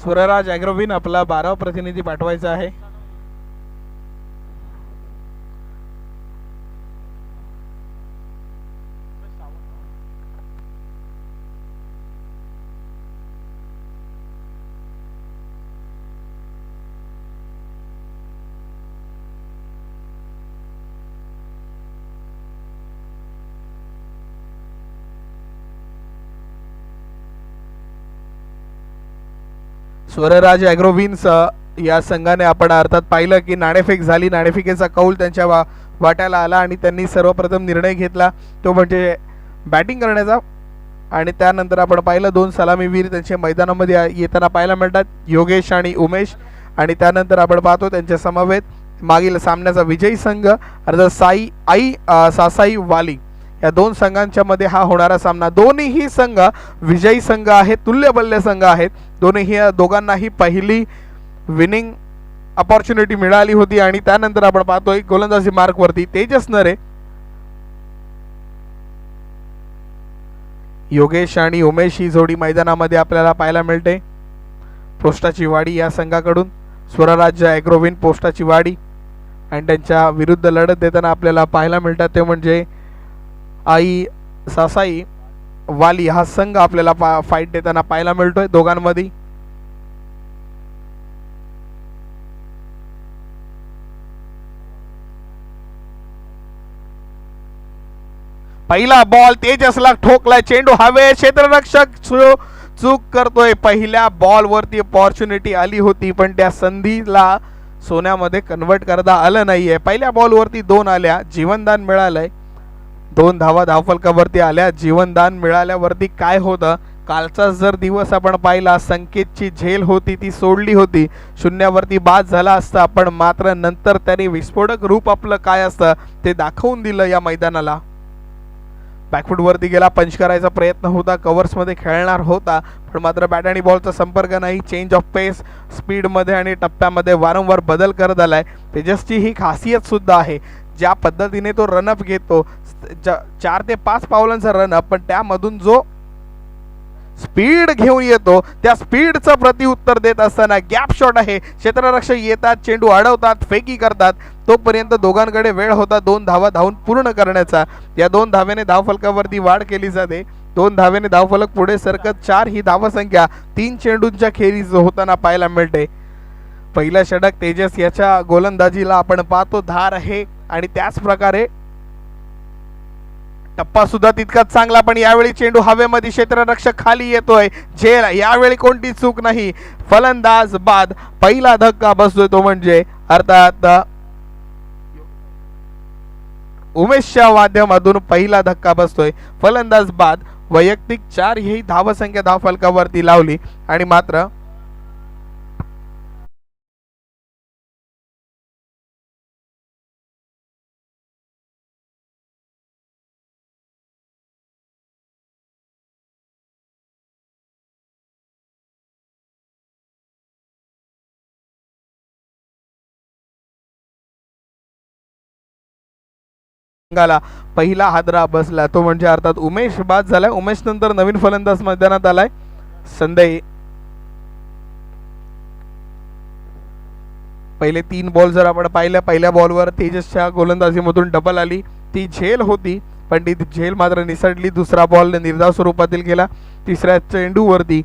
स्वरराज ॲग्रोविन आपला 12 प्रतिनिधी पाठवायचा आहे. स्वरराज ॲग्रोविन्स या संघाने आपण अर्थात पाहिलं की नाणेफेक झाली. नाणेफेकीचा कौल त्यांच्या वाट्याला आला आणि त्यांनी सर्वप्रथम निर्णय घेतला तो म्हणजे बॅटिंग करण्याचा. आणि त्यानंतर आपण पाहिलं 2 सलामीवीर त्यांच्या मैदानामध्ये येताना पाहायला मिळतात, योगेश आणि उमेश. आणि त्यानंतर आपण पाहतो त्यांच्या समवेत मागील सामन्याचा विजयी संघ अर्थात सासाई वाली या 2 संघांच्या मध्ये हा होणारा सामना. दोन्हीही संघ विजयी संघ आहेत, तुल्यबल्य संघ आहेत. दोघांनाही पहिली विनिंग अपॉर्च्युनिटी मिळाली होती. आणि त्यानंतर आपण पाहतोय गोलंदाजी मार्कवरती तेजस नरे, योगेश आणि उमेश ही जोडी मैदानामध्ये आपल्याला पाहायला मिळते. पोस्टाची वाडी या संघाकडून स्वरराज्य ॲग्रोविन पोस्टाची वाडी. आणि त्यांच्या विरुद्ध लढत देताना आपल्याला पाहायला मिळतात ते म्हणजे सासाई वाली हा संघ आपल्याला फाईट देताना पाहायला मिळतोय दोघांमध्ये. पहिला बॉल तेजसला ठोकलाय, चेंडू हवे, क्षेत्ररक्षक चूक करतोय. पहिल्या बॉल वरती अपॉर्च्युनिटी आली होती पण त्या संधीला सोन्यामध्ये कन्वर्ट करता आलं नाहीये. पहिल्या बॉल वरती 2 आल्या, जीवनदान मिळालंय. 2 धावा धावफलकावरती आल्या. जीवनदान मिळाल्यावरती काय होतं, कालचा जर दिवस आपण पाहिला संकेतची झेल होती ती सोडली होती, शून्यावरती बाद झाला असता. पण मात्र नंतर त्याने विस्फोटक रूप आपलं काय असतं ते दाखवून दिलं या मैदानाला. बॅकफूटवरती गेला, पंच करायचा प्रयत्न होता, कव्हर्समध्ये खेळणार होता पण मात्र बॅट आणि बॉलचा संपर्क नाही. चेंज ऑफ पेस, स्पीडमध्ये आणि टप्प्यामध्ये वारंवार बदल करत आलाय. तेजसची ही खासियत सुद्धा आहे, ज्या पद्धतीने तो रनअप घेतो 4 ते 5 पावलांचा रनअप, पण त्यामधून जो स्पीड घेऊन येतो त्या स्पीडचं प्रत्युत्तर देत असताना गॅप शॉट आहे. क्षेत्ररक्षक येतात, चेंडू अडवतात, फेकी करतात. तोपर्यंत दोघांकडे वेळ होता 2 धावा धावून पूर्ण करण्याचा. या 2 धावेने धावफलकावरती वाढ केली जाते. 2 धावेने धावफलक पुढे सरकत 4 ही धावसंख्या 3 चेंडूंच्या खेरीज होताना पाहायला मिळते. पहिलं षटक तेजस याच्या गोलंदाजीला आपण पाहतो धार आहे आणि त्याच प्रकारे टप्पा सुद्धा तितकाच चांगला. पण यावेळी चेंडू हवेमध्ये, क्षेत्ररक्षक खाली येतोय, झेल. यावेळी कोणती चूक नाही, फलंदाज बाद. पहिला धक्का बसतोय तो म्हणजे अर्थात उमेशच्या माध्यमातून पहिला धक्का बसतोय. फलंदाज बाद. वैयक्तिक 4 ही धावसंख्या धावफलकावरती लावली आणि मात्र पहिला हादरा बसला तो म्हणजे अर्थात उमेश बाद झालाय. उमेश नंतर नवीन फलंदाज मैदानात आलाय संदेश. पहिले 3 बॉल जर आपण पाहिल्या, पहिल्या बॉलवर तेजसच्या गोलंदाजीमधून डबल आली, ती झेल होती पण ती झेल मात्र निसटली. दुसरा बॉल निर्धाव स्वरूपातील गेला. तिसऱ्या चेंडूवरती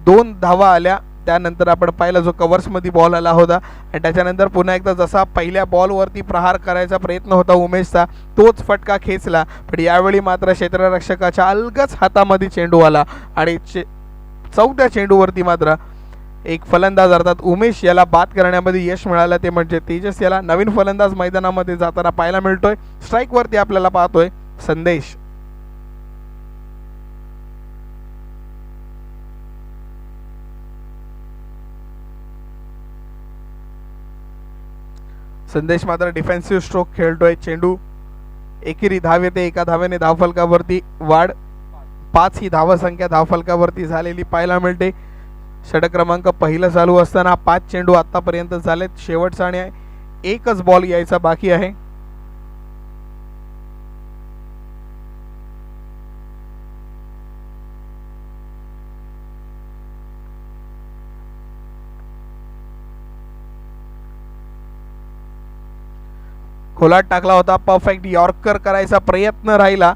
2 धावा आल्या. त्यानंतर आपण पाहिला जो कव्हर्समध्ये बॉल आला होता आणि त्याच्यानंतर पुन्हा एकदा जसा पहिल्या बॉलवरती प्रहार करायचा प्रयत्न होता उमेशचा, तोच फटका खेचला. पण यावेळी मात्र क्षेत्ररक्षकाच्या अलगच हातामध्ये चेंडू आला आणि 4थ्या चेंडूवरती मात्र एक फलंदाज अर्थात उमेश याला बाद करण्यामध्ये यश मिळालं. ते म्हणजे तेजस याला नवीन फलंदाज मैदानामध्ये जाताना पाहायला मिळतोय. स्ट्राईकवरती आपल्याला पाहतोय संदेश. संदेश मात्र डिफेन्सिव्ह स्ट्रोक खेळतोय. चेंडू एकेरी धाव येते, 1 धावेने धावफलकावरती वाढ. 5 ही धावसंख्या धावफलकावरती झालेली पाहायला मिळते. षटक क्रमांक पहिलं चालू असताना 5 चेंडू आतापर्यंत झालेत. शेवटचा आणि एकच बॉल यायचा बाकी आहे. खोलात टाकला होता. परफेक्ट यॉर्कर करायचा प्रयत्न राहिला.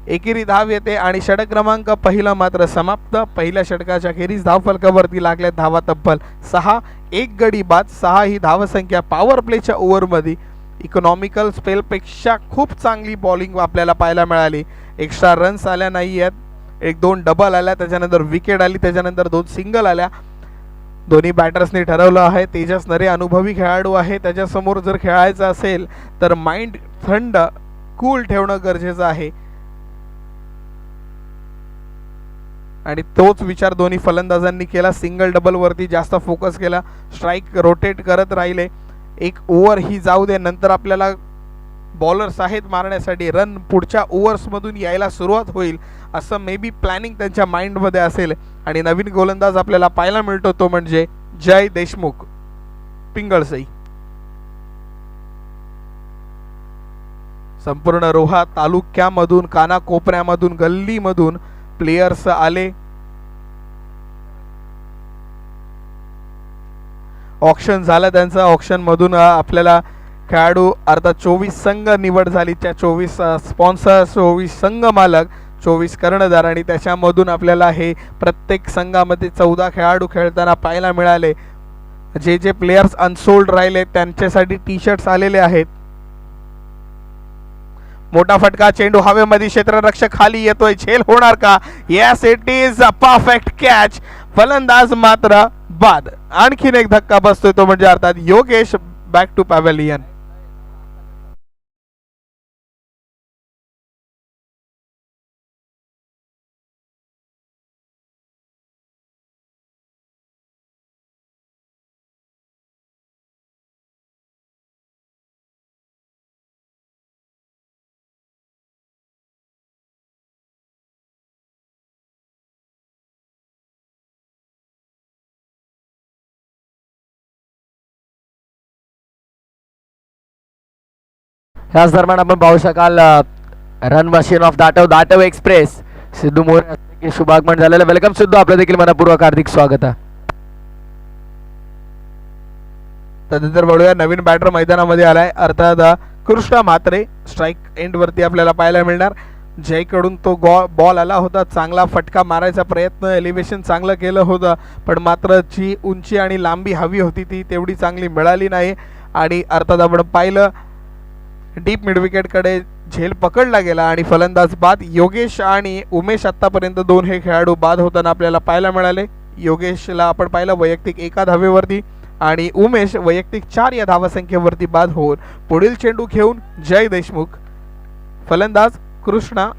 एकेरी धाव येते आणि षटक क्रमांक पहिला मात्र समाप्त. पहिल्या षटकाच्या खेरीज धावफलकावरती लागल्या धावा तब्बल 6. एक गडी बाद. 6 ही धावसंख्या पॉवर प्लेच्या ओव्हरमध्ये इकॉनॉमिकल स्पेलपेक्षा खूप चांगली बॉलिंग आपल्याला पाहायला मिळाली. एक्स्ट्रा रन्स आल्या नाही आहेत. 1-2 डबल आल्या, त्याच्यानंतर विकेट आली, त्याच्यानंतर 2 सिंगल आल्या. दोन्ही बॅटर्सनी ठरवलं आहे. तेजस नरे अनुभवी खेळाडू आहे, त्याच्यासमोर जर खेळायचं असेल तर माइंड थंड कूल ठेवणं गरजेचं आहे आणि तोच विचार दोन्ही फलंदाजांनी केला. सिंगल डबल वरती जास्त फोकस केला. स्ट्राईक रोटेट करत राहिले. एक ओव्हर ही जाऊ दे, नंतर आपल्याला बॉलर्स आहेत मारण्यासाठी, रन पुढच्या ओव्हर्समधून यायला सुरुवात होईल असं मे बी प्लॅनिंग त्यांच्या माइंडमध्ये असेल. आणि नवीन गोलंदाज आपल्याला पाहायला मिळतो तो म्हणजे जय देशमुख, पिंगळसई. संपूर्ण रोहा तालुक्यामधून, कानाकोपऱ्यामधून, गल्लीमधून प्लेयर्स आले. ऑक्शन झालं त्यांचं. ऑक्शन मधून आपल्याला खेळाडू अर्थात 24 संघ निवड झाली. त्या 24 स्पॉन्सर्स, 24 संघ मालक, 24 कर्णधार आणि त्याच्यामधून आपल्याला हे प्रत्येक संघामध्ये 14 खेळाडू खेळताना पाहायला मिळाले. जे जे प्लेयर्स अनसोल्ड राहिले त्यांच्यासाठी टी शर्ट्स आलेले आहेत. मोठा फटका, चेंडू हवेमध्ये, क्षेत्ररक्षक खाली येतोय, झेल होणार का? Yes, it is a perfect catch. फलंदाज मात्र बाद. आणखीन एक धक्का बसतोय तो म्हणजे अर्थात योगेश बॅक टू पॅव्हेलियन. याच दरम्यान आपण पाहू शकाल रन मशीन ऑफ दाटव एक्सप्रेस सिद्धू मोरे शुभागमन झालेलं. वेलकम सिद्धू, आपलं देखील मनपूर्वक हार्दिक स्वागत आहे. त्यानंतर बघूया नवीन बॅटर मैदानामध्ये आलाय अर्थात कृष्णा म्हात्रे. स्ट्राईक एंड वरती आपल्याला पाहायला मिळणार. जयकडून तो बॉल आला होता, चांगला फटका मारायचा प्रयत्न, एलिव्हेशन चांगलं केलं होतं, पण मात्र जी उंची आणि लांबी हवी होती ती तेवढी चांगली मिळाली नाही. आणि अर्थात आपण पाहिलं डीप मिड विकेटकडे झेल पकडला गेला आणि फलंदाज बाद. योगेश आणि उमेश आतापर्यंत 2 हे खेळाडू बाद होताना आपल्याला पाहायला मिळाले. योगेशला आपण पाहिलं वैयक्तिक 1 धावेवरती आणि उमेश वैयक्तिक 4 या धावसंख्येवरती बाद होऊन पुढील चेंडू घेऊन जय देशमुख. फलंदाज कृष्णा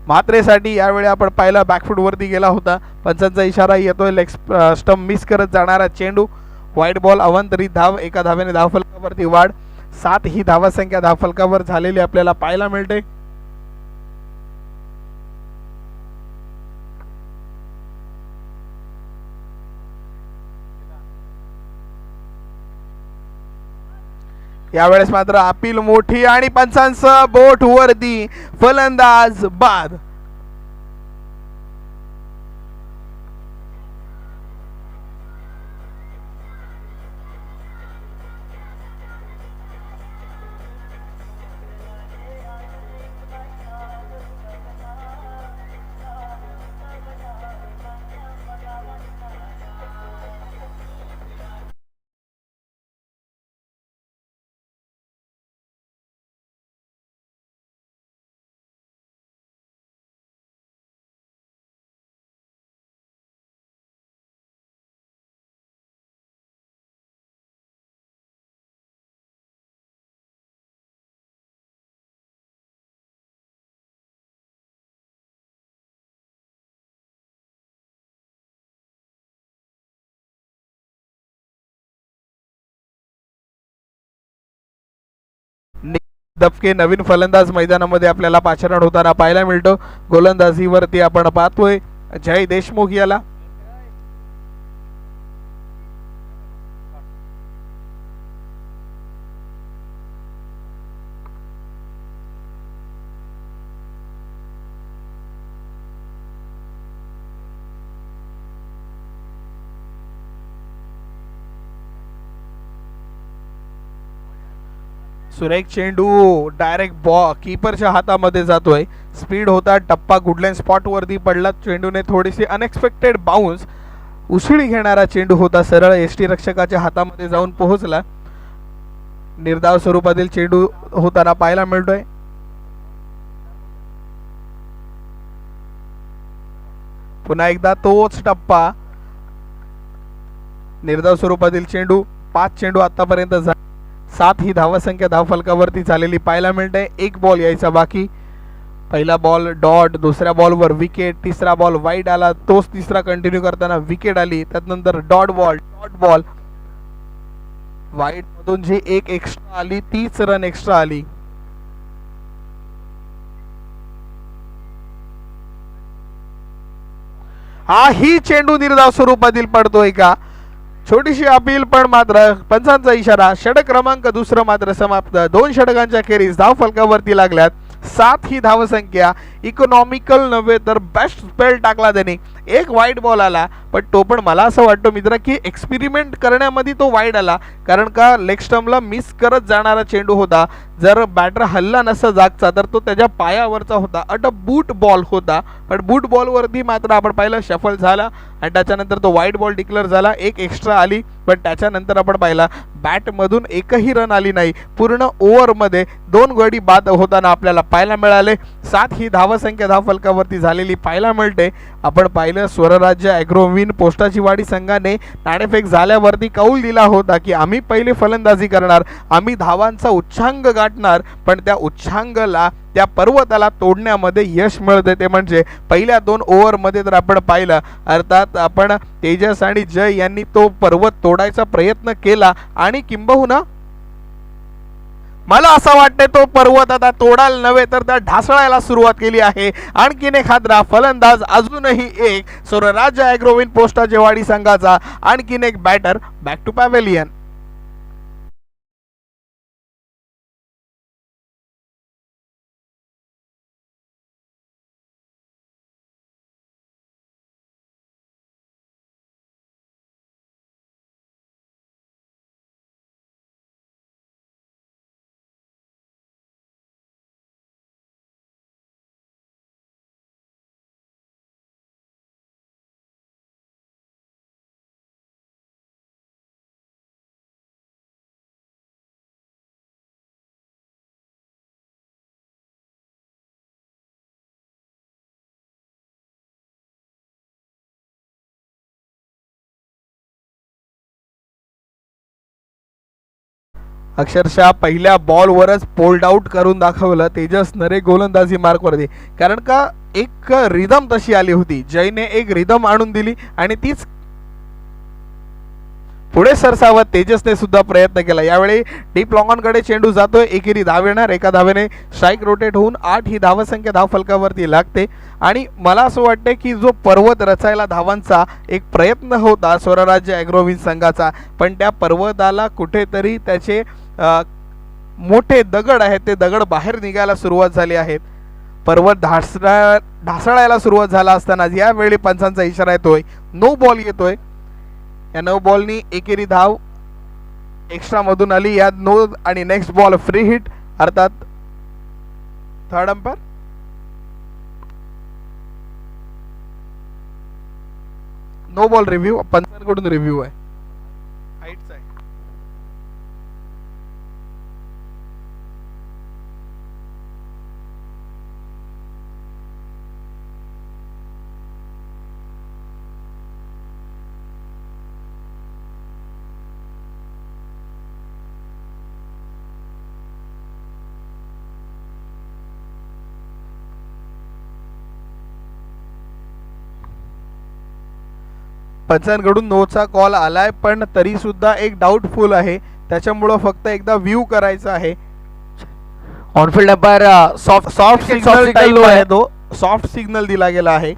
म्हात्रेसाठी यावेळी आपण पाहिलं बॅकफूट वरती गेला होता. पंचांचा इशारा येतोय. लेग स्टंप मिस करत जाणारा चेंडू, व्हाईट बॉल, अवंतरी धाव, 1 धावेने धावफलकावरती वाढ. 7 ही धावसंख्या धावफलकावर झालेली आपल्याला पाहायला मिळते. यावेळेस मात्र अपील मोठी आणि पंचांचं बोट वरती, फलंदाज बाद. दबके नवीन फलंदाज मैदानामध्ये आपल्याला पाचारण होताना पाहायला मिळतो. गोलंदाजीवरती आपण पाहतोय जय देशमुख याला. सुरेख चेंडू डायरेक्ट बॉल कीपरच्या हातामध्ये जातोय. स्पीड होता, टप्पा गुडलाईन स्पॉट वरती पडला. चेंडूने थोडीशी अनएक्सपेक्टेड बाउन्स, उसळी घेणारा चेंडू होता, सरळ एसटी रक्षकाच्या हातामध्ये जाऊन पोहोचला. निर्धाव स्वरूपातील चेंडू होताना पाहायला मिळतोय. पुन्हा एकदा तोच टप्पा, निर्धाव स्वरूपातील चेंडू. 5 चेंडू आतापर्यंत 7 ही धावसंख्या धावफलकावरती झालेली पाहायला मिळते. 1 बॉल यायचा बाकी. पहिला बॉल डॉट, दुसऱ्या बॉलवर विकेट, तिसरा बॉल वाईड आला, तोच तिसरा कंटिन्यू करताना विकेट आली, त्यानंतर डॉट बॉल वाईड मधून जी 1 एक्स्ट्रा आली, 30 रन एक्स्ट्रा आली. हा ही चेंडू निर्धाव स्वरूपातील पडतोय का? छोटीशी अपील, पण मात्र पंचांचा इशारा. षटक क्रमांक दुसरं मात्र समाप्त. 2 षटकांच्या खेरीज धाव फलकावरती लागल्यात. 7 ही धावसंख्या. इकॉनॉमिकल नव्हे तर बेस्ट स्पेल टाकला त्यांनी. 1 वाईड बॉल आला, पण तो पण मला असं वाटतं मित्र की एक्सपेरिमेंट करण्यामध्ये तो वाईड आला, कारण का लेग स्टंपला मिस करत जाणारा चेंडू होता. जर बॅटर हल्ला नसता जागचा तर तो त्याच्या पायावरचा होता. अट बूट बॉल होता, पण बूट बॉलवरती मात्र आपण पाहिलं शफल झाला आणि त्याच्यानंतर तो वाईड बॉल डिक्लेअर झाला. 1 एक्स्ट्रा आली, पण त्याच्यानंतर आपण पाहिला बॅटमधून एकही रन आली नाही. पूर्ण ओव्हरमध्ये 2 गडी बाद होताना आपल्याला पाहायला मिळाले. 7 ही धावसंख्या धावफलकावरती झालेली पाहायला मिळते. आपण पाहिलं स्वरराज्य ॲग्रोविन पोस्टाची वाडी संघाने नाणेफेक झाल्यावरती कौल दिला होता की आम्ही पहिले फलंदाजी करणार, आम्ही धावांचा उच्चांक गाठणार, पण त्या उच्चांकाला, त्या पर्वताला तोडण्यामध्ये यश मिळते. ते म्हणजे पहिल्या 2 ओव्हरमध्ये जर आपण पाहिलं, अर्थात आपण तेजस आणि जय यांनी तो पर्वत तोडायचा प्रयत्न केला आणि किंबहुना मला असं वाटतं तो पर्वत आता तोडायला नव्हे तर त्या ढासळायला सुरुवात केली आहे. आणखीन एक हादरा फलंदाज, अजूनही एक स्वरराज्य ॲग्रोविन पोस्टाची वाडी संघाचा आणखीन एक बॅटर बॅक टू पॅव्हेलियन. अक्षरशः पहिल्या बॉलवरच पोल्ड आउट करून दाखवलं तेजस नरे गोलंदाजी मार्कवरती, कारण का एक रिदम तशी आली होती. जयने एक रिदम आणून दिली आणि तीच पुढे सरसावत तेजसने सुद्धा प्रयत्न केला. यावेळी डीप लॉंगॉनकडे चेंडू जातोय, एकेरी धाव येणार, एका धावेने स्ट्राईक रोटेट होऊन 8 ही धावसंख्या धाव फलकावरती लागते. आणि मला असं वाटतं की जो पर्वत रचायला धावांचा एक प्रयत्न होता स्वरराज्य ॲग्रोविन संघाचा, पण त्या पर्वताला कुठेतरी त्याचे मोठे दगड आहेत, ते दगड बाहेर निघायला सुरुवात झाली आहेत. पर्वत ढासळायला सुरुवात झाला असताना यावेळी पंचांचा इशारा येतोय, नो बॉल येतोय. या 9 बॉलनी एकेरी धाव एक्स्ट्रा मधून आली. या 9 आणि नेक्स्ट बॉल फ्री हिट, अर्थात third umpire no ball review पंचांकडून रिव्ह्यू आहे. हाईटचा आहे. पंचांकडून नोचा कॉल आलाय, पण तरी सुद्धा एक डाऊटफुल आहे, त्याच्यामुळं फक्त एकदा व्ह्यू करायचा आहे. On field umpire soft signal type आहे, तो सॉफ्ट सिग्नल दिला गेला आहे.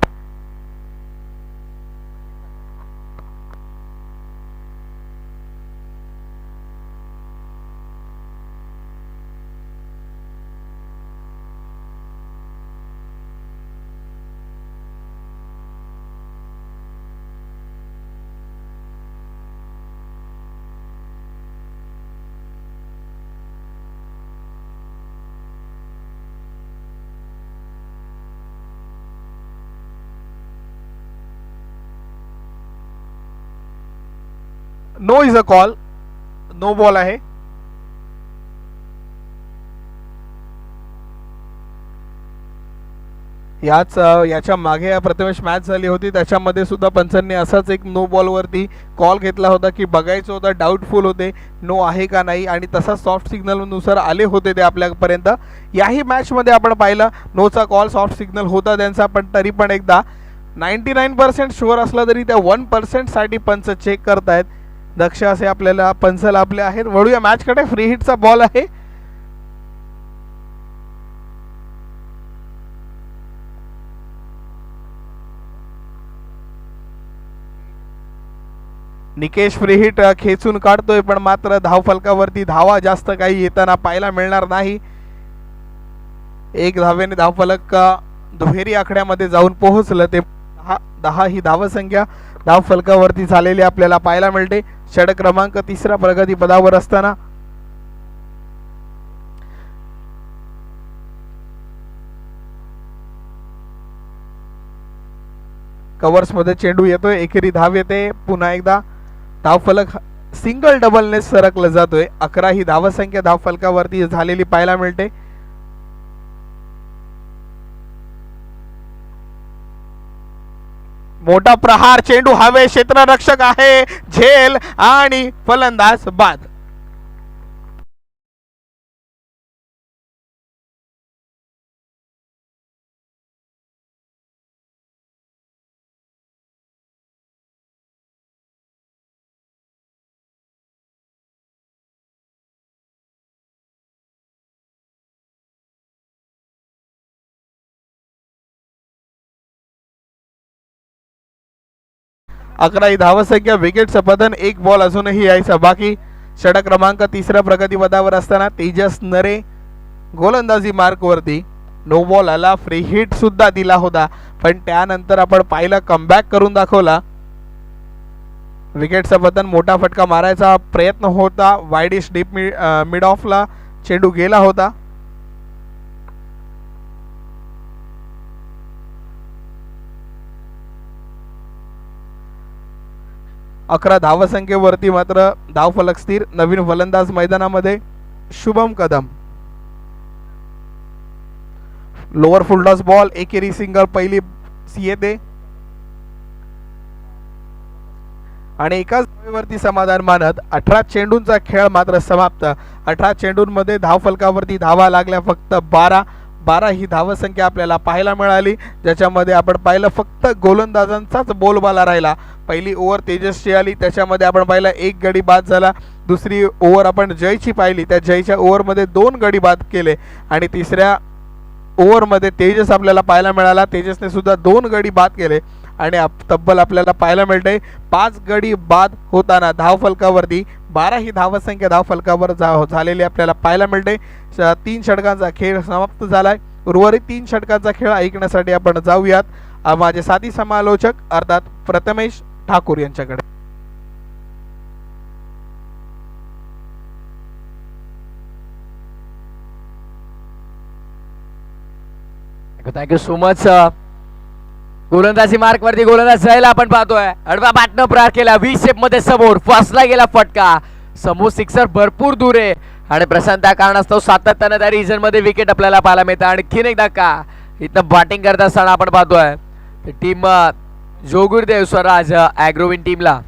No is a call, no ball आहे. याच्या मागे प्रथमेश मॅच झाली होती, त्याच्यामध्ये सुद्धा पंचांनी असाच एक नो बॉलवरती कॉल घेतला होता की बघायचं होतं, डाऊटफुल होते नो आहे का नाही, आणि तसा सॉफ्ट सिग्नलनुसार आले होते ते आपल्यापर्यंत. याही मॅचमध्ये आपण पाहिलं नोचा कॉल सॉफ्ट सिग्नल होता त्यांचा, पण तरी पण एकदा 99% शुअर असला तरी त्या 1%साठी पंच चेक करतायत. दक्ष असे आपल्याला पंच लाभले आहेत. वळूया मॅचकडे. फ्री हिटचा बॉल आहे. निकेश फ्री हिट खेचून काढतोय, पण मात्र धावफलकावरती धावा जास्त काही येताना पाहायला मिळणार नाही. एक धावेने धावफलक दुहेरी आकड्यामध्ये जाऊन पोहोचलं. ते 10 ही धावसंख्या धावफलकावरती झालेली आपल्याला पाहायला मिळते. षटक क्रमांक 3 प्रगती पदावर असताना कव्हर्स मध्ये चेंडू येतोय, एकेरी धाव येते. पुन्हा एकदा धावफलक सिंगल डबलने सरकलं जातोय. 11 ही धावसंख्या धावफलकावरती झालेली पाहायला मिळते. मोठा प्रहार, चेंडू हवे, क्षेत्ररक्षक आहे, झेल आणि फलंदाज बाद. अकरा ही धावसंख्या, विकेटचं पतन, एक बॉल अजूनही यायचा बाकी. षटक क्रमांक 3 प्रगती पदावर असताना तेजस नरे गोलंदाजी मार्कवरती. नो बॉल आला, फ्री हिट सुद्धा दिला होता, पण त्यानंतर आपण पाहिलं कमबॅक करून दाखवला. विकेटचं पतन, मोठा फटका मारायचा प्रयत्न होता, वाईडिश डीप मिड ऑफला चेंडू गेला होता. अकरा धावसंख्येवरती मात्र धावफलक स्थिर. नवीन फलंदाज मैदानामध्ये Shubham Kadam. Lower full toss ball, एकेरी सिंगल पहिली येते आणि एकाच धावेवरती समाधान मानत 18 चेंडूंचा खेळ मात्र समाप्त. 18 चेंडूंमध्ये धावफलकावरती धावा लागल्या फक्त 12 ही धावसंख्या आपल्याला पाहायला मिळाली, ज्याच्यामध्ये आपण पाहिलं फक्त गोलंदाजांचाच बोलबाला राहिला. पहिली ओव्हर तेजसची आली, त्याच्यामध्ये आपण पाहिलं एक गडी बाद झाला. दुसरी ओव्हर आपण जयची पाहिली, त्या जयच्या ओव्हरमध्ये 2 गडी बाद केले आणि तिसऱ्या ओव्हरमध्ये तेजस आपल्याला पाहायला मिळाला, तेजसने सुद्धा 2 गडी बाद केले आणि तब्बल आपल्याला पाहायला मिळते 5 गडी बाद होताना धावफलकावरती 12 ही धावसंख्या धावफलकावर झालेली आपल्याला पाहायला मिळते. 3 षटकांचा खेळ समाप्त झालाय. उर्वरित 3 षटकांचा खेळ ऐकण्यासाठी आपण जाऊयात माझे साथी समालोचक अर्थात प्रथमेश ठाकूर यांच्याकडे. Thank you so much. गोलंदाजी मार्क वरती गोलंदाज जायला आपण पाहतोय. अडवा बॅटनं प्रहार केला, व्ही शेप मध्ये समोर फसला गेला फटका. समोर सिक्सर भरपूर दूर आहे आणि प्रशांत त्या कारणास्तव सातत्याने त्या रिजन मध्ये विकेट आपल्याला पाहायला मिळतात. आणखीन एक धक्का इथं बॅटिंग करत असताना आपण पाहतोय टीम जोगुरदेव स्वराज ॲग्रोविन टीमला.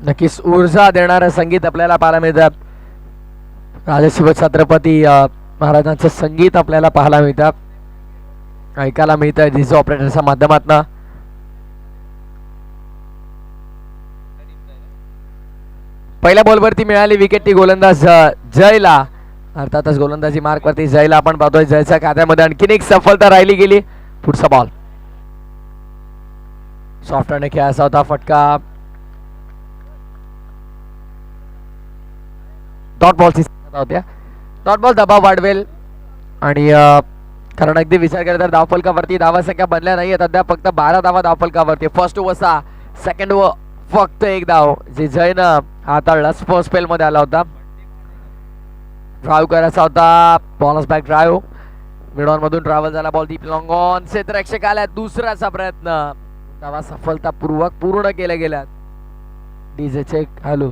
नक्कीच ऊर्जा देणारं संगीत आपल्याला पाहायला मिळतं. राजशिव छत्रपती महाराजांचं संगीत आपल्याला पाहायला मिळतं, ऐकायला मिळतं डिझो ऑपरेटरच्या माध्यमातून. पहिल्या बॉलवरती मिळाली विकेट ती गोलंदाज जयला. अर्थातच गोलंदाजी मार्क वरती जयला आपण पाहतोय. जयच्या खात्यामध्ये आणखीन एक सफलता राहिली गेली. पुढचा बॉल सॉफ्टने खेळायचा होता, फटका डॉट बॉलची होत्या. डॉट बॉल दबाव वाढवेल आणि कारण अगदी विचार केला तर धावफलकावरती धावा संख्या बनल्या नाही आहेत अद्याप, फक्त 12 धावा धावफलकावरती. फर्स्ट ओव्हर 6, सेकंड ओव्हर फक्त 1 धाव जे जयनं हाताळला. फर्स्ट स्पेल मध्ये आला होता. ड्राईव्ह करायचा होता, बॉलस बॅक ड्राईव्ह मिडऑन मधून ट्रॅव्हल झाला बॉल डीप लॉंग ऑन. क्षेत्ररक्षक आला, दुसराचा प्रयत्न धावा सफलतापूर्वक पूर्ण केल्या गेल्यात. DJ check, hello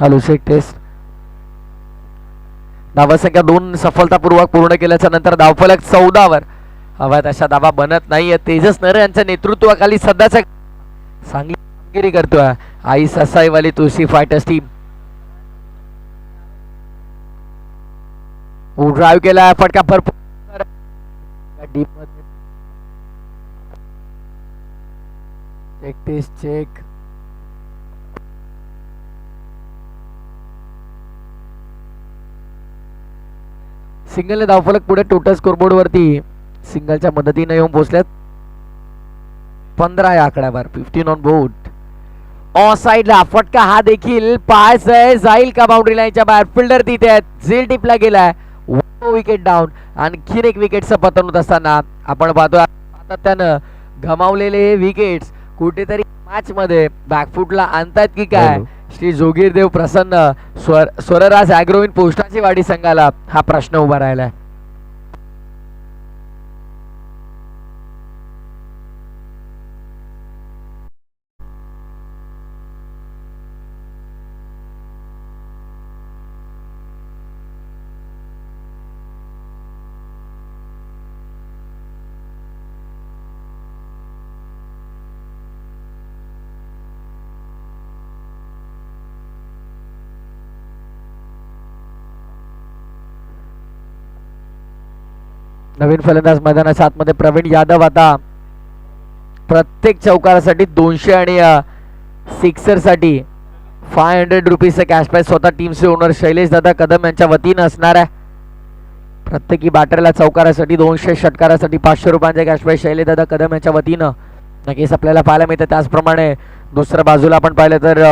hello check test. धावा संख्या 2 सफलतापूर्वक पूर्ण केल्याच्या नंतर धावफलक 14 वर हव्यात अशा धावा बनत नाहीये. तेजस नरे यांच्या नेतृत्वाखाली सध्याच्या चांगली कामगिरी करतोय आई ससाईवाली तुळशी फायटर्स टीम. ड्राईव्ह केला, फटका भरपूर डीप मध्ये. Check taste check. सिंगलने धावफलक पुढे टोटल स्कोरबोर्ड वरती सिंगलच्या मदतीने येऊन पोहोचल्यात 15 या आकड्यावर. 15 ऑन बोर्ड. ऑफ साइडला फटका हा देखील पास आहे, जाईल का बाउंड्री लाईनच्या बाहेर. फिल्डर तिथे आहेत, झेल टिपला गेलाय. Wicket down. आणखीन एक विकेटचं पतन होत असताना आपण पाहतो सातत्यानं गमावलेले विकेट्स कुठेतरी मॅच मध्ये बॅकफुटला आणतात की काय. श्री जोगीरदेव प्रसन्न स्वरराज ॲग्रोविन पोस्टाची वाडी संघाला हा प्रश्न उभा राहिलाय. नवीन फलंदाज मैदानाच्या आतमध्ये प्रवीण यादव. आता प्रत्येक चौकारासाठी 200 आणि सिक्सर साठी 500 रुपीजचं कॅश प्राइज स्वतः टीमचे ओनर शैलेश दादा कदम यांच्या वतीनं असणार आहे. प्रत्येकी बॅटरला चौकारासाठी 200, षटकारासाठी 500 रुपयांचे कॅश प्राइज शैलेश दादा कदम यांच्या वतीनं नक्कीच आपल्याला पाहायला मिळतं. त्याचप्रमाणे दुसऱ्या बाजूला आपण पाहिलं तर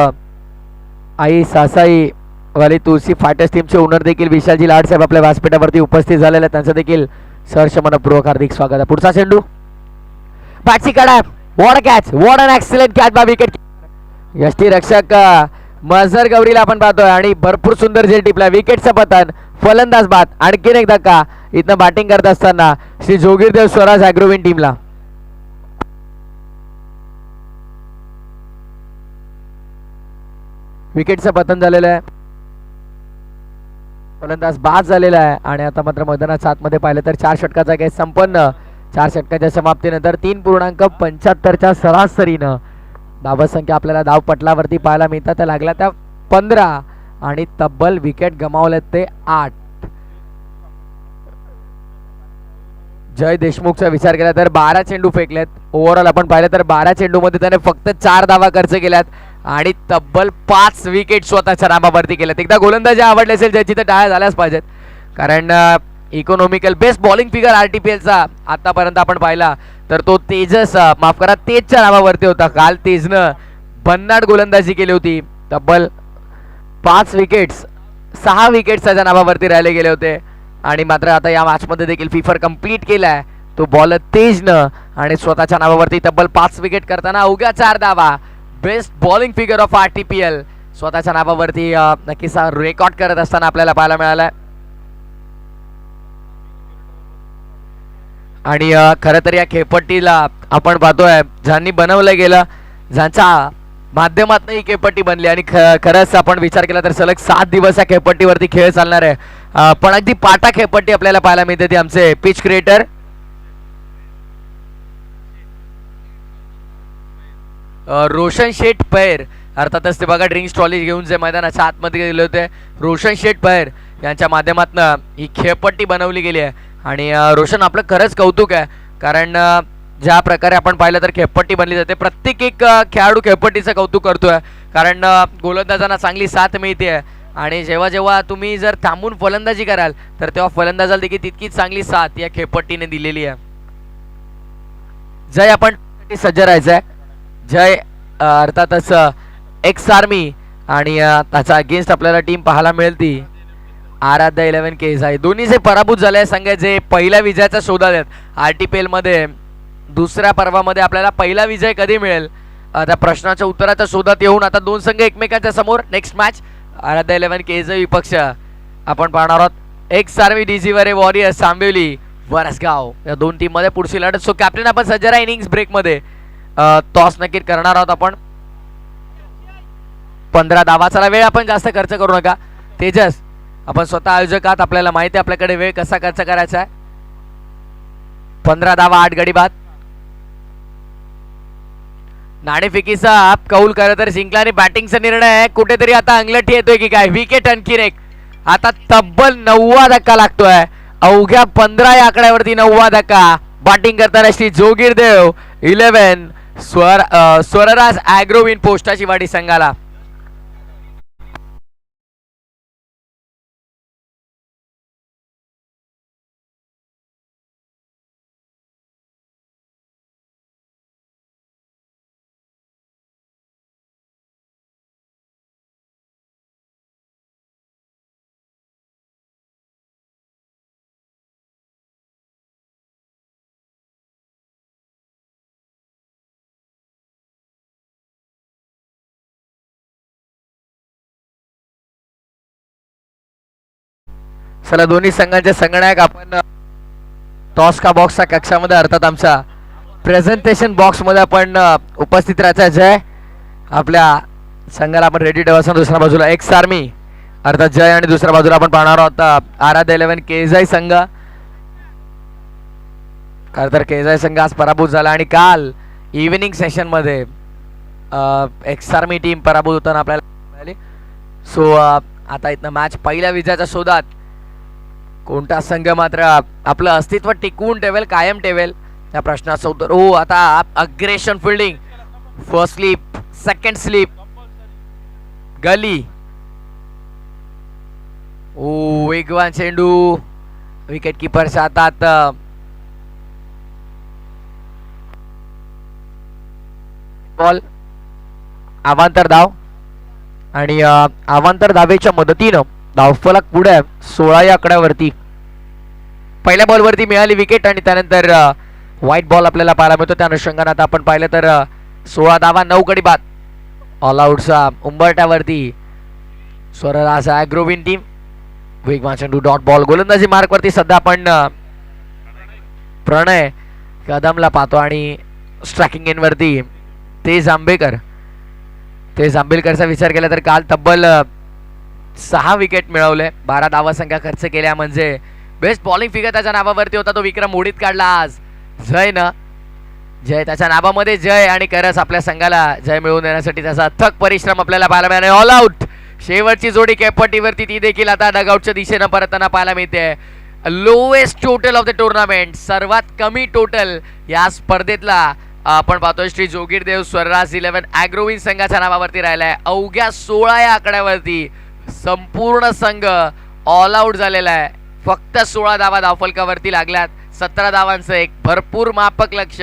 आई सासाई वाली तुळशी फायटर्स टीमचे ओनर देखील विशालजी लाड साहेब आपल्या व्यासपीठावरती उपस्थित झालेले आहेत. त्यांचं देखील सहर्ष मनपूर्वक हार्दिक स्वागत आहे. पुढचा चेंडू बॅटची कडा. What a catch, what an excellent catch by wicket यष्टीरक्षक मजहर गौरीला आपण पाहतोय आणि भरपूर सुंदर झेल टिपला. विकेटचं पतन, फलंदाज बाद. आणखीन एक धक्का इथनं बॅटिंग करत असताना श्री जोगीरदेव स्वराज ॲग्रोविन टीमला. विकेटचं पतन झालेलं आहे, फलंदाज बाद झालेला आहे आणि आता मात्र मैदानाच्या आतमध्ये पाहिलं तर 4 षटकाचा खेळ संपन्न. 4 षटकाच्या समाप्तीनंतर 3.75च्या सरासरीनं धावसंख्या आपल्याला धावपटलावरती पाहायला मिळतात. त्या लागल्या त्या 15 आणि तब्बल विकेट गमावले ते 8. जय देशमुखचा विचार केला तर 12 चेंडू फेकलेत. ओव्हरऑल आपण पाहिलं तर 12 चेंडूमध्ये त्याने फक्त 4 धावा खर्च केल्यात आणि तब्बल 5 विकेट स्वतःच्या नामावरती केल्यात. एकदा गोलंदाजी आवडले असेल ज्याची तर टाळ्या झाल्याच पाहिजेत, कारण इकॉनॉमिकल बेस्ट बॉलिंग फिगर आरटीपीएलचा आतापर्यंत आपण पाहिला तर तो तेजस माफ करा तेजच्या नावावरती होता. काल तेजनं भन्नाट गोलंदाजी केली होती. तब्बल 5 विकेट्स 6 विकेट्स त्याच्या नावावरती राहिले गेले होते आणि मात्र आता या मॅचमध्ये देखील फिफर कंप्लीट केलाय तो बॉलर तेजनं आणि स्वतःच्या नावावरती तब्बल 5 विकेट करताना अवघ्या 4 धावा. बेस्ट बॉलिंग फिगर ऑफ आरटीपीएल स्वतःच्या नावावरती नक्कीच रेकॉर्ड करत असताना आपल्याला पाहायला मिळालाय. आणि खरं तर या खेळपट्टीला आपण पाहतोय ज्यांनी बनवलं गेलं, ज्यांच्या माध्यमातून ही खेळपट्टी बनली आणि खरंच आपण विचार केला तर सलग 7 दिवस या खेळपट्टीवरती खेळ चालणार आहे. पण अगदी पाटा खेळपट्टी आपल्याला पाहायला मिळते ती आमचे पिच क्रिएटर रोशन शेठ पैर. अर्थातच ते बघा ड्रिंक्स ट्रॉली घेऊन जे मैदानाच्या आतमध्ये गेले होते रोशन शेठ पैर यांच्या माध्यमातून ही खेळपट्टी बनवली गेली आहे. आणि रोशन आपलं खरंच कौतुक आहे, कारण ज्या प्रकारे आपण पाहिलं तर खेळपट्टी बनली जाते. प्रत्येक एक खेळाडू खेळपट्टीचं कौतुक करतोय, कारण गोलंदाजांना चांगली साथ मिळते आहे. आणि जेव्हा जेव्हा तुम्ही जर थांबून फलंदाजी कराल तर तेव्हा फलंदाजाला देखील तितकीच चांगली साथ या खेळपट्टीने दिलेली आहे. जय आपण सज्ज राहायचं आहे. जय अर्थातच एक्स आर्मी आणि त्याचा अगेन्स्ट आपल्याला टीम पाहायला मिळेल ती आराध्या 11 केज आहे. दोन्हीचे पराभूत झाले संघ जे पहिल्या विजयाचा शोधात आहेत. RTPL मध्ये दुसऱ्या पर्वामध्ये आपल्याला पहिला विजय कधी मिळेल त्या प्रश्नाच्या उत्तराच्या शोधात येऊन आता दोन संघ एकमेकांच्या समोर. नेक्स्ट मॅच आराध्या 11 केज विपक्ष आपण पाहणार आहोत. Ex army DG warriors Sambivali Varasgaon या दोन टीम मध्ये पुढची लढत. सो कॅप्टन आपण सज्ज राहा. इनिंग्स ब्रेक मध्ये टॉस नक्की करणार आहोत आपण. 15 धावाचा वेळ आपण जास्त खर्च करू नका. तेजस आपण स्वतः आयोजक आहात, आपल्याला माहिती आहे आपल्याकडे वेळ कसा खर्च करायचा आहे. 15 धावा 8 गडी बाद. नाणेफेकीचा आप कौल खरं तर जिंकला आणि बॅटिंगचा निर्णय आहे. कुठेतरी आता अंगलठी येतोय की काय. विकेट आणखीन एक. आता तब्बल 9वा धक्का लागतोय. अवघ्या 15 या आकड्यावरती 9वा धक्का. बॅटिंग करताना श्री जोगीर देव 11 स्वरराज ॲग्रोविन पोस्टाची वाडी संघाला. चला दोन्ही संघांचे संगणक आपण टॉस का बॉक्सच्या कक्षामध्ये अर्थात आमच्या प्रेझेंटेशन बॉक्स मध्ये आपण उपस्थित राहायचं. जय आपल्या संघाला आपण रेडी ठेवायचं. दुसऱ्या बाजूला एक्स आर्मी अर्थात जय आणि दुसऱ्या बाजूला आपण पाहणार आहोत आराध्या 11 केजाई संघ. खरं तर केजाई संघ आज पराभूत झाला आणि काल इव्हिनिंग सेशन मध्ये एक्स आर्मी टीम पराभूत होताना आपल्याला मिळाली. सो आता इथनं मॅच पहिल्या विजयाच्या शोधात. कोणता संघ मात्र आपलं अस्तित्व टिकवून ठेवेल, कायम ठेवेल या प्रश्नाचं उत्तर. ओ आता aggression fielding. First slip, second slip, gully. ओ वेगवान चेंडू विकेट किपरच्या हातात. बॉल अवांतर धाव आणि अवांतर धावेच्या मदतीनं धावफलक पुढे 16 या आकड्यावरती. पहिल्या बॉलवरती मिळाली विकेट आणि त्यानंतर व्हाईट बॉल आपल्याला पाहायला मिळतो. त्या अनुषंगाने आता आपण पाहिलं तर 16 धावा 9 गडी बाद. ऑल आउटचा उंबरट्यावरती स्वरराज ॲग्रोविन टीम. वेगवान चेंडू डॉट बॉल. गोलंदाजी मार्कवरती सध्या आपण प्रणय कदमला पाहतो आणि स्ट्रायकिंग एंडवरती तेज आंबेडकरचा विचार केला तर काल तब्बल 6 विकेट मिळवले. 12 धावा संख्या खर्च केल्या म्हणजे बेस्ट बॉलिंग फिगर त्याच्या नावावरती होता. तो विक्रम मोडीत काढला आज जय न. जय त्याच्या नावामध्ये जय आणि खरंच आपल्या संघाला जय मिळवून देण्यासाठी त्याचा अथक परिश्रम आपल्याला पाहायला मिळाला. ऑल आउट शेवटची जोडी कॅपपट्टीवरती ती देखील आता डगआउटच्या दिशेनं परतताना पाहायला मिळते. Lowest total of the tournament. सर्वात कमी टोटल या स्पर्धेतला आपण पाहतोय श्री जोगीर देव स्वरराज 11 ॲग्रोविन संघाच्या नावावरती राहिलाय. अवघ्या 16 या आकड्यावरती संपूर्ण संघ ऑल आउट झालेला आहे. फक्त 16 धावा धावफलकावरती लागल्यात. 17 धावांचं एक भरपूर माफक लक्ष.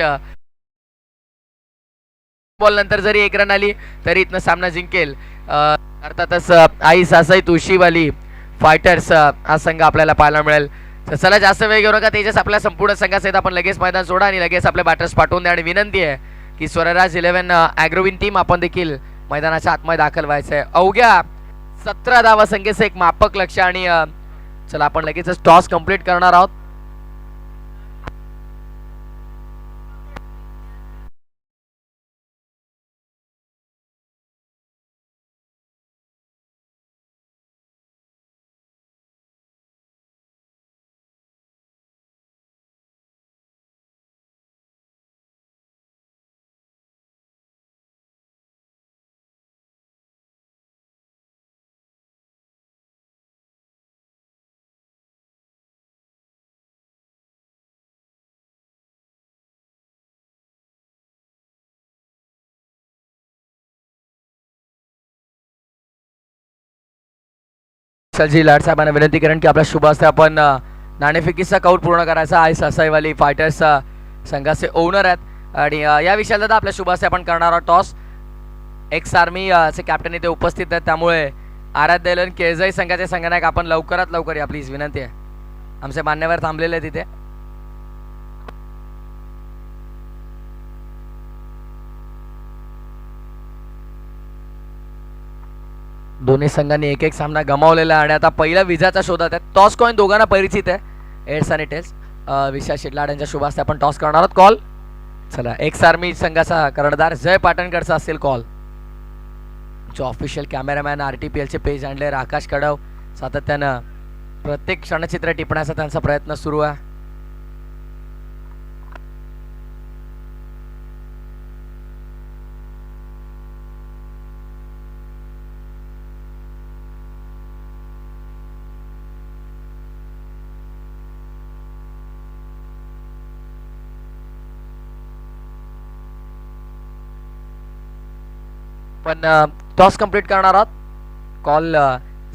बॉल नंतर जरी 1 रन आली तरी इथनं सामना जिंकेल. अर्थातच आई सासाई तुळशीवाली फायटर्स हा संघ आपल्याला पाहायला मिळेल. तर चला जास्त वेळ घेऊ नका. तेजस आपल्या संपूर्ण संघासहित आपण लगेच मैदान सोडा आणि लगेच आपले बॅटर्स पाठवून द्या. आणि विनंती आहे की स्वरराज 11 ॲग्रोविन टीम आपण देखील मैदानाच्या आतमध्ये दाखल व्हायचं आहे. अवघ्या 17 धावा संख्येचं एक माफक लक्ष आणि चला आपण लगेच टॉस कंप्लीट करणार आहोत. सजी लाड साहेबांना विनंती करेन की आपल्या शुभ हस्ते आपण नाणेफेकीचा कौल पूर्ण करायचा आहे. ससाईवाली फायटर्स संघाचे ओनर आहेत आणि या विषयाला दादा आपल्या शुभ हस्ते आपण करणार आहोत टॉस. एक्स आर्मी चे कॅप्टन इथे उपस्थित आहेत, त्यामुळे आराध्य एलन केळझाई संघाचे संघनायक आपण लवकरात लवकर या प्लीज, विनंती आहे. आमचे मान्यवर थांबलेले आहेत तिथे. दोन्ही संघांनी एक एक सामना गमावलेला आणि आता पहिला विजयाचा शोधात आहे. टॉस कॉइन दोघांना परिचित आहे, एड्स आणि टेल्स. विशाल शिटलाड यांच्या शुभ हस्ते आपण टॉस करणार आहोत. कॉल चला, एक्स आर्मी संघाचा कर्णधार जय पाटणकरचा असेल कॉल. जो ऑफिशियल कॅमेरामॅन RTPL चे पेज हँडलर आकाश कडव सातत्यानं प्रत्येक क्षणचित्र टिपण्याचा त्यांचा प्रयत्न सुरू आहे. पण टॉस कंप्लीट करणार आहोत. कॉल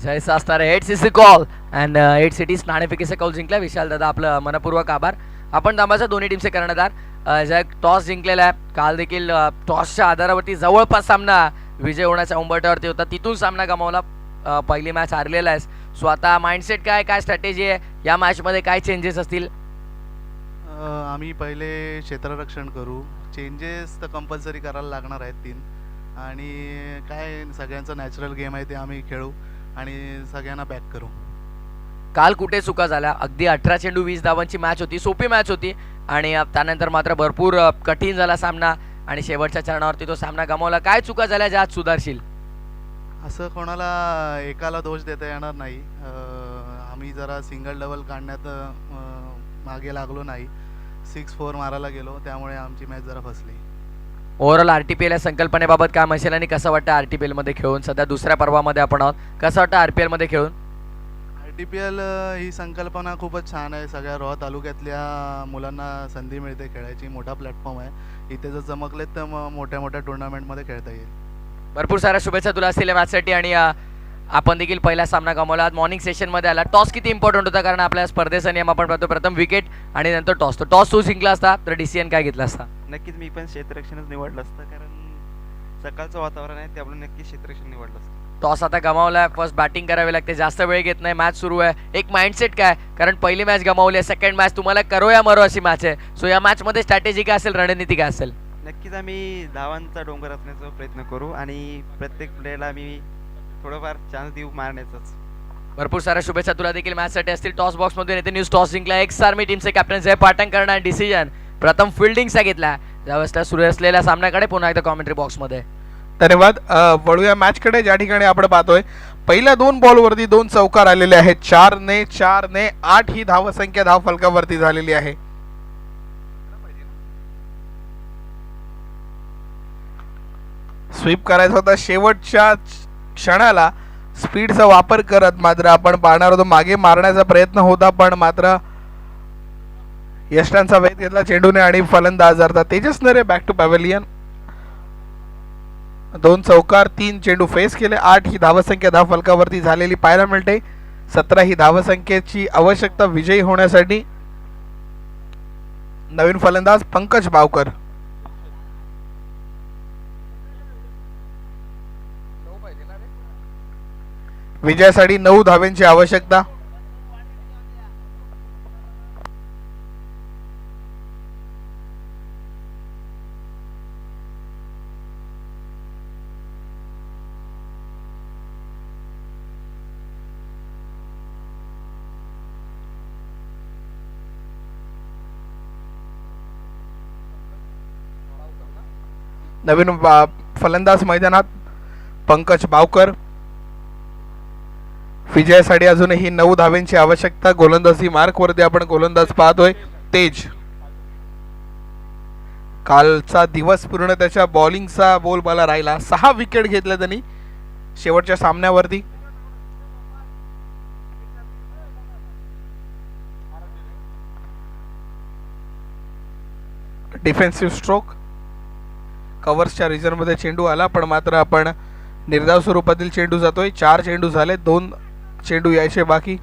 जयचा असणार आहे. 8 is the call and 8 cities नाणेफेकीचा कॉल जिंकला. विशाल दादा आपलं मनपूर्वक आभार. आपण थांबायचं दोन्ही टीमचे कर्णधार जय टॉस जिंकलेला आहे. काल देखील टॉसच्या आधारावरती जवळपास सामना विजय होण्याच्या उंबरठ्यावरती होता, तिथून सामना गमावला. पहिली मॅच हारलेला आहे. सो आता माइंडसेट काय स्ट्रॅटेजी आहे या मॅचमध्ये, काय चेंजेस असतील? आम्ही पहिले क्षेत्ररक्षण करू. चेंजेस तर कंपल्सरी करायला लागणार आहेत 3, आणि काय सगळ्यांचा नॅचरल गेम आहे ते आम्ही खेळू आणि सगळ्यांना बॅक करू. काल कुठे चुका झाल्या? अगदी 18 चेंडू 20 धावांची मॅच होती, सोपी मॅच होती आणि त्यानंतर मात्र भरपूर कठीण झाला सामना आणि शेवटच्या चरणावरती तो सामना गमावला. काय चुका झाल्या ज्या आज सुधारशील? असं कोणाला एकाला दोष देता येणार नाही. आम्ही जरा सिंगल डबल काढण्यात मागे लागलो नाही, 6-4 मारायला गेलो, त्यामुळे आमची मॅच जरा फसली. ओव्हरऑल RTPL या संकल्पनेबाबत काय म्हणशील आणि कसं वाटतं RTPL मध्ये खेळून? सध्या दुसऱ्या पर्वामध्ये आपण आहोत, कसं वाटतं RPL मध्ये खेळून? RTPL ही संकल्पना खूपच छान आहे. सगळ्या रोहा तालुक्यातल्या मुलांना संधी मिळते खेळायची, मोठा प्लॅटफॉर्म आहे. इथे जर चमकलेत तर मोठ्या मोठ्या टुर्नामेंटमध्ये खेळता येईल. भरपूर साऱ्या शुभेच्छा तुला असतील मॅचसाठी. आणि आपण देखील पहिला सामना गमावला. मॉर्निंग सेशनमध्ये आला. टॉस किती इम्पॉर्टंट होता? कारण आपल्या स्पर्धेचा नियम आपण पाहतो, प्रथम विकेट आणि नंतर टॉस. तर टॉस तू जिंकला असता तर डिसिजन काय घेतला असता? नक्कीच मी पण क्षेत्ररक्षणच निवडलं असतं, कारण सकाळचं वातावरण आहे त्यामुळे नक्कीच क्षेत्ररक्षण निवडलं असतं. टॉस आता गमावला, फर्स्ट बॅटिंग करावी लागते, जास्त वेळ घेत नाही, मॅच सुरू आहे. एक माइंडसेट काय? कारण पहिली मॅच गमावली आहे, सेकंड मॅच तुम्हाला करो या मरो अशी मॅच आहे. सो या मॅचमध्ये स्ट्रॅटेजी काय असेल, रणनीती काय असेल? नक्कीच आम्ही धावांचा डोंगर असण्याचा प्रयत्न करू आणि प्रत्येक प्लेयरला आम्ही थोडंफार चान्स देऊ मारण्याचाच. भरपूर साऱ्या शुभेच्छा तुला देखील मॅचसाठी असतील. टॉस बॉक्समध्ये येते न्यूज टॉस जिंकला. एक्स आर्मी टीमचे कॅप्टन जय पाटणकर आणि डिसिजन प्रथम फिल्डिंगचा घेतला. त्यावेळेस सुरू असलेल्या सामन्याकडे पुन्हा एकदा कॉमेंट्री बॉक्समध्ये. धन्यवाद. वळूया मॅचकडे, ज्या ठिकाणी आपण पाहतोय पहिल्या 2 बॉलवरती 2 चौकार आलेले आहेत. 4 ने 8 ही धावसंख्या धाव फलकावरती झालेली आहे. स्वीप करायचा होता शेवटच्या क्षणाला, स्पीडचा वापर करत मात्र आपण पाहणार होतो. मागे मारण्याचा प्रयत्न होता पण मात्र यष्टांचा वेध घेतला चेंडूने आणि फलंदाज अर्थात तेजस नरे बॅक टू पॅव्हेलियन. 2 चौकार 3 चेंडू फेस केले. 8 ही धावसंख्या धाव फलकावरती झालेली पाहायला मिळते. 17 ही धावसंख्येची आवश्यकता विजयी होण्यासाठी. नवीन फलंदाज पंकज बावकर. विजयासाठी 9 धावांची आवश्यकता. नवीन फलंदाज मैदानात पंकज बावकर. विजयासाठी अजूनही 9 धावांची आवश्यकता. गोलंदाजी मार्क वरती आपण गोलंदाज पाहतोय तेज. कालचा दिवस पूर्ण त्याच्या बॉलिंगचा बोलबाला राहिला. 6 विकेट घेतल्या त्यांनी शेवटच्या सामन्यावरती. Defensive stroke. कव्हर्सच्या रिजनमध्ये चेंडू आला पण मात्र आपण निर्धाव स्वरूपातील चेंडू जातोय. 4 चेंडू झाले, 2 चेंडू यायचे बाकी.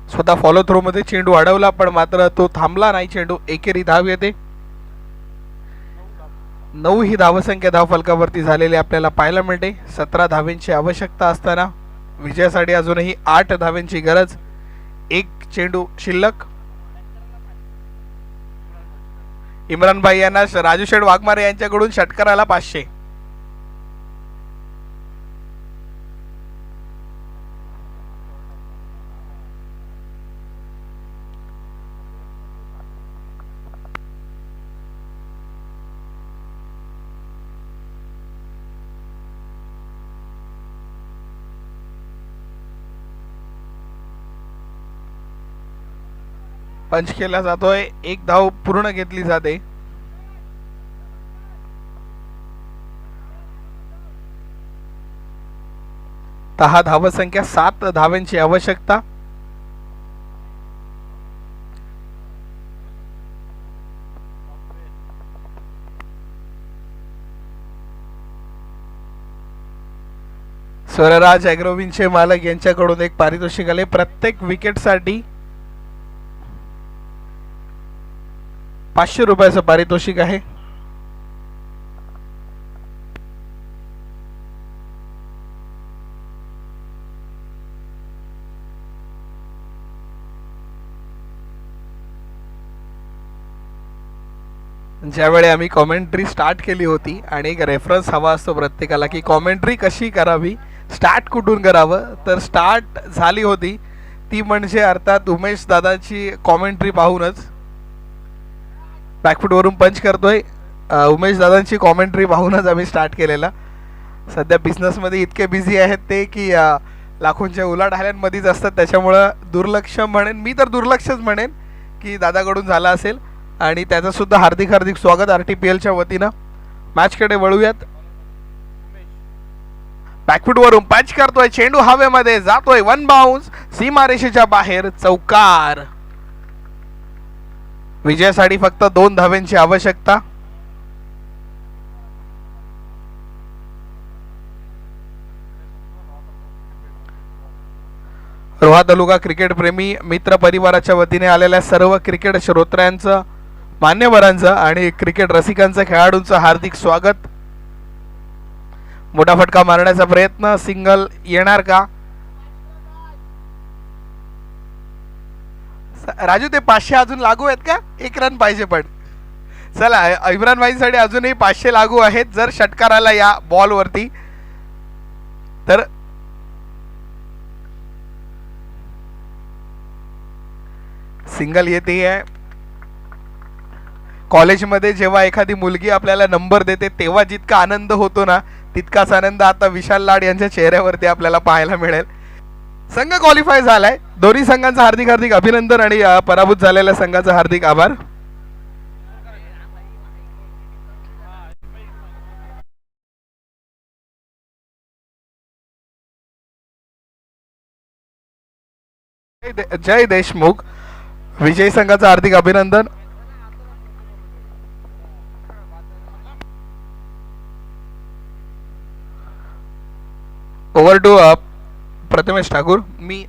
स्वतः फॉलो थ्रो मध्ये चेंडू अडवला पण मात्र तो थांबला नाही. चेंडू एकेरी धाव येते. 9 ही धावसंख्या धाव फलकावरती झालेली आपल्याला पाहायला मिळते. 17 धावेंची आवश्यकता असताना विजयासाठी अजूनही 8 धावेंची गरज. एक चेंडू शिल्लक. इम्रान भाई यांना राजू शेठ वाघमारे यांच्याकडून षटकाराला 500. पंच केला जातोय. एक धाव पूर्ण घेतली जाते. दहा धावसंख्या 7 धावांची आवश्यकता. स्वरराज ॲग्रोविनचे मालक यांच्याकडून एक पारितोषिक आले. प्रत्येक विकेटसाठी 500 रुपयाचं पारितोषिक आहे. ज्यावेळी आम्ही कॉमेंट्री स्टार्ट केली होती आणि एक रेफरन्स हवा असतो प्रत्येकाला की कॉमेंट्री कशी करावी, स्टार्ट कुठून करावं, तर स्टार्ट झाली होती ती म्हणजे अर्थात उमेश दादाची कॉमेंट्री पाहूनच. बॅकफूटवरून पंच करतोय. उमेश दादांची कॉमेंट्री पाहूनच आम्ही स्टार्ट केलेला. सध्या बिझनेसमध्ये इतके बिझी आहेत ते की लाखोंच्या उलाढाल्यांमध्येच असतात. त्याच्यामुळं दुर्लक्ष म्हणेन मी, तर दुर्लक्षच म्हणेन की दादाकडून झाला असेल. आणि त्याचं सुद्धा हार्दिक हार्दिक स्वागत RTPLच्या वतीनं. मॅचकडे वळूयात. बॅकफूटवरून पंच करतोय. चेंडू हवेमध्ये जातोय. 1 बाउन्स सीमारेषेच्या बाहेर. चौकार. विजयासाठी फक्त 2 धावांची आवश्यकता. रोहा तालुका क्रिकेट प्रेमी मित्र परिवाराच्या वतीने आलेल्या सर्व क्रिकेट श्रोत्यांचं, मान्यवरांचं आणि क्रिकेट रसिकांचं, खेळाडूंचं हार्दिक स्वागत. मोठा फटका मारण्याचा प्रयत्न. सिंगल येणार का? राजू ते 500 अजून लागू आहेत का? 1 रन पाहिजे पण. चला, इम्रान भाईंसाठी अजूनही 500 लागू आहेत जर षटकाराला या बॉलवरती. तर सिंगल येते आहे. कॉलेजमध्ये जेव्हा एखादी मुलगी आपल्याला नंबर देते तेव्हा जितका आनंद होतो ना, तितकाच आनंद आता विशाल लाड यांच्या चेहऱ्यावरती आपल्याला पाहायला मिळेल. संघ क्वालिफाय झालाय. दोन्ही संघांचं हार्दिक हार्दिक अभिनंदन आणि पराभूत झालेल्या संघाचा हार्दिक आभार. जय देशमुख. विजयी संघाचं हार्दिक अभिनंदन. Over to Prathamesh Thakur. Me